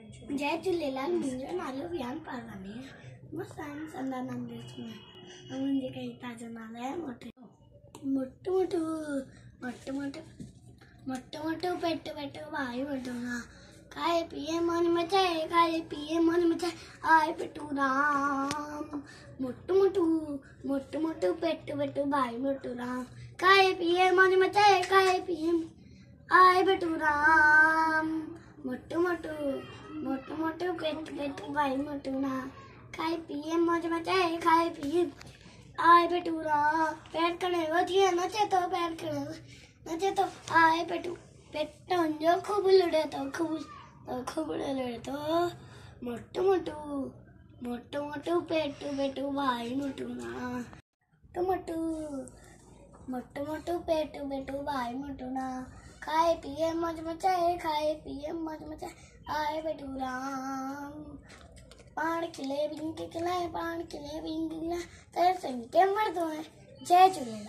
जय झूलेलाल। मुंहिंजो नालो वियान पारवानी आहे। मां साइंस अंधा नंबरेज में मुंहिंजे कविता जो नालो आहे मोटू मोटू मोटू मोटू मोटू मोटू पेट पेट भाई बटूरा खाए पिए मन मचाए खाए पिए मन मचाए आए पेटू राम। मोटू मोटू मोटू मोटू पेट पेट भाई बटूरा खाए पिए मन मचाए खाए पिए आए पेटू राम। मोटू मोटू मोटू मोटू पेट पेट भाई बटूरा खाए पिए मौज मचाए खाए पिए आए पेटूरा। पैर करे वधिए नचे तो पैर करे नचे तो आए पेटू पेट जो खूब लड़े तो खूब लड़े तो मोटू मोटू मोटू मोटू पेट पेट भाई बटूरा। मोटू मोटू मोटू पेट पेट भाई बटूरा खाए पिए मौज मचाए खाए पिए मौज मचाए आए पेटूरा। पान खिले बिंग खिलाए पान खिले बिंग खिलाए तेरे संग के मर्दों है। जय झूलेलाल।